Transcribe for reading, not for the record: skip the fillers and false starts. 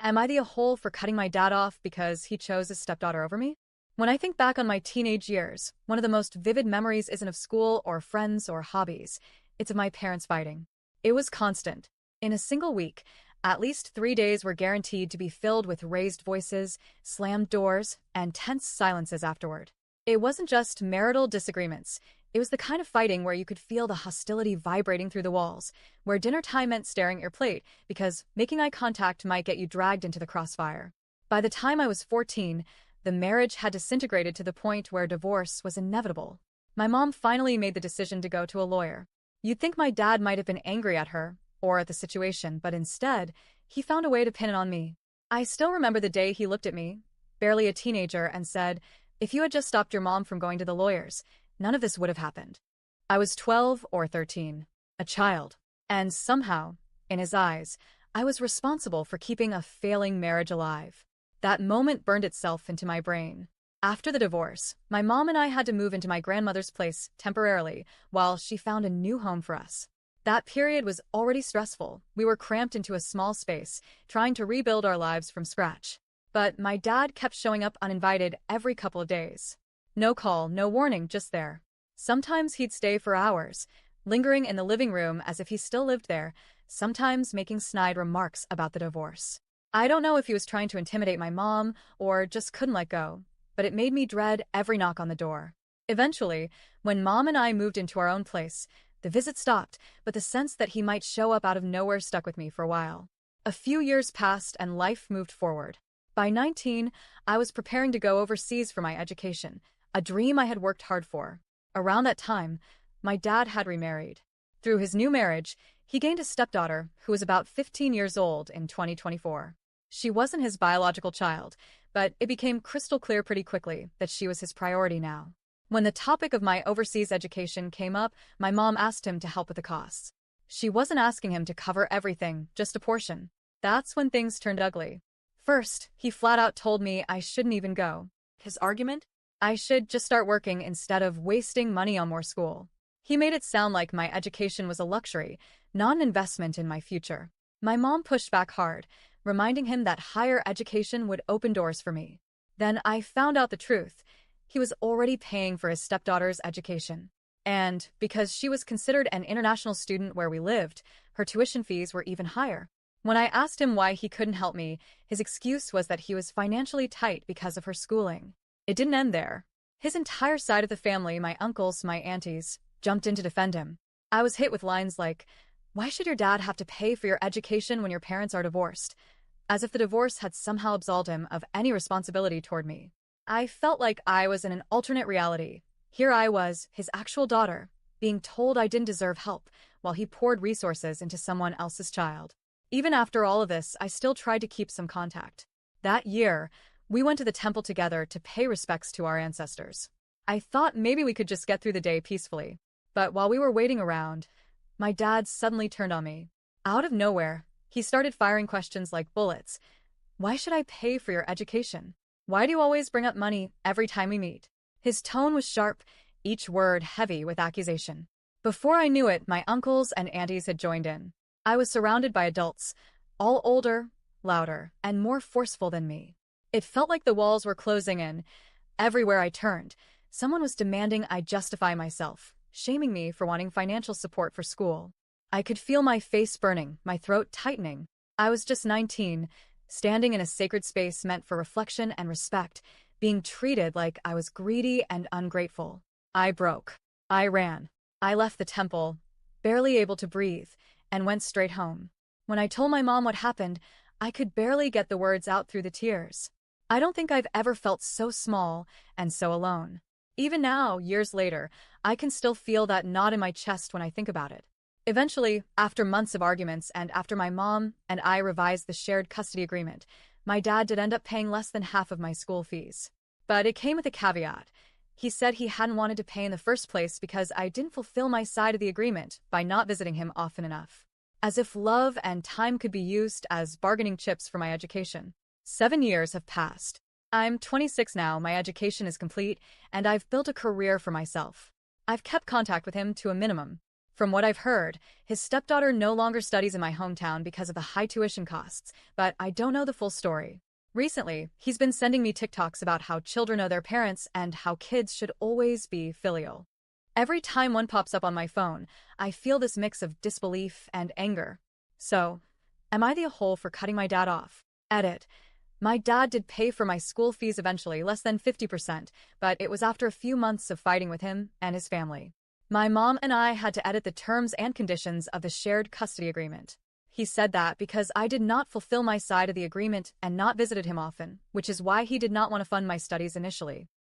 Am I the a-hole for cutting my dad off because he chose his stepdaughter over me? When I think back on my teenage years, one of the most vivid memories isn't of school or friends or hobbies. It's of my parents fighting. It was constant. In a single week, at least 3 days were guaranteed to be filled with raised voices, slammed doors, and tense silences afterward. It wasn't just marital disagreements. It was the kind of fighting where you could feel the hostility vibrating through the walls, where dinner time meant staring at your plate because making eye contact might get you dragged into the crossfire. By the time I was 14, the marriage had disintegrated to the point where divorce was inevitable. My mom finally made the decision to go to a lawyer. You'd think my dad might have been angry at her or at the situation, but instead, he found a way to pin it on me. I still remember the day he looked at me, barely a teenager, and said, "If you had just stopped your mom from going to the lawyers, none of this would have happened." I was 12 or 13, a child, and somehow, in his eyes, I was responsible for keeping a failing marriage alive. That moment burned itself into my brain. After the divorce, my mom and I had to move into my grandmother's place temporarily while she found a new home for us. That period was already stressful. We were cramped into a small space, trying to rebuild our lives from scratch. But my dad kept showing up uninvited every couple of days. No call, no warning, just there. Sometimes he'd stay for hours, lingering in the living room as if he still lived there, sometimes making snide remarks about the divorce. I don't know if he was trying to intimidate my mom or just couldn't let go, but it made me dread every knock on the door. Eventually, when Mom and I moved into our own place, the visit stopped, but the sense that he might show up out of nowhere stuck with me for a while. A few years passed and life moved forward. By 19, I was preparing to go overseas for my education, a dream I had worked hard for. Around that time, my dad had remarried. Through his new marriage, he gained a stepdaughter who was about 15 years old in 2024. She wasn't his biological child, but it became crystal clear pretty quickly that she was his priority now. When the topic of my overseas education came up, my mom asked him to help with the costs. She wasn't asking him to cover everything, just a portion. That's when things turned ugly. First, he flat out told me I shouldn't even go. His argument? I should just start working instead of wasting money on more school. He made it sound like my education was a luxury, not an investment in my future. My mom pushed back hard, reminding him that higher education would open doors for me. Then I found out the truth. He was already paying for his stepdaughter's education. And because she was considered an international student where we lived, her tuition fees were even higher. When I asked him why he couldn't help me, his excuse was that he was financially tight because of her schooling. It didn't end there. His entire side of the family, my uncles, my aunties, jumped in to defend him. I was hit with lines like, "Why should your dad have to pay for your education when your parents are divorced?" As if the divorce had somehow absolved him of any responsibility toward me. I felt like I was in an alternate reality. Here I was, his actual daughter, being told I didn't deserve help, while he poured resources into someone else's child. Even after all of this, I still tried to keep some contact. That year, we went to the temple together to pay respects to our ancestors. I thought maybe we could just get through the day peacefully. But while we were waiting around, my dad suddenly turned on me. Out of nowhere, he started firing questions like bullets. "Why should I pay for your education? Why do you always bring up money every time we meet?" His tone was sharp, each word heavy with accusation. Before I knew it, my uncles and aunties had joined in. I was surrounded by adults, all older, louder, and more forceful than me. It felt like the walls were closing in. Everywhere I turned, someone was demanding I justify myself, shaming me for wanting financial support for school. I could feel my face burning, my throat tightening. I was just 19, standing in a sacred space meant for reflection and respect, being treated like I was greedy and ungrateful. I broke. I ran. I left the temple, barely able to breathe, and went straight home. When I told my mom what happened, I could barely get the words out through the tears. I don't think I've ever felt so small and so alone. Even now, years later, I can still feel that knot in my chest when I think about it. Eventually, after months of arguments and after my mom and I revised the shared custody agreement, my dad did end up paying less than half of my school fees. But it came with a caveat. He said he hadn't wanted to pay in the first place because I didn't fulfill my side of the agreement by not visiting him often enough. As if love and time could be used as bargaining chips for my education. 7 years have passed. I'm 26 now, my education is complete, and I've built a career for myself. I've kept contact with him to a minimum. From what I've heard, his stepdaughter no longer studies in my hometown because of the high tuition costs, but I don't know the full story. Recently, he's been sending me TikToks about how children owe their parents and how kids should always be filial. Every time one pops up on my phone, I feel this mix of disbelief and anger. So, am I the a-hole for cutting my dad off? Edit. My dad did pay for my school fees eventually, less than 50%, but it was after a few months of fighting with him and his family. My mom and I had to edit the terms and conditions of the shared custody agreement. He said that because I did not fulfill my side of the agreement and not visited him often, which is why he did not want to fund my studies initially.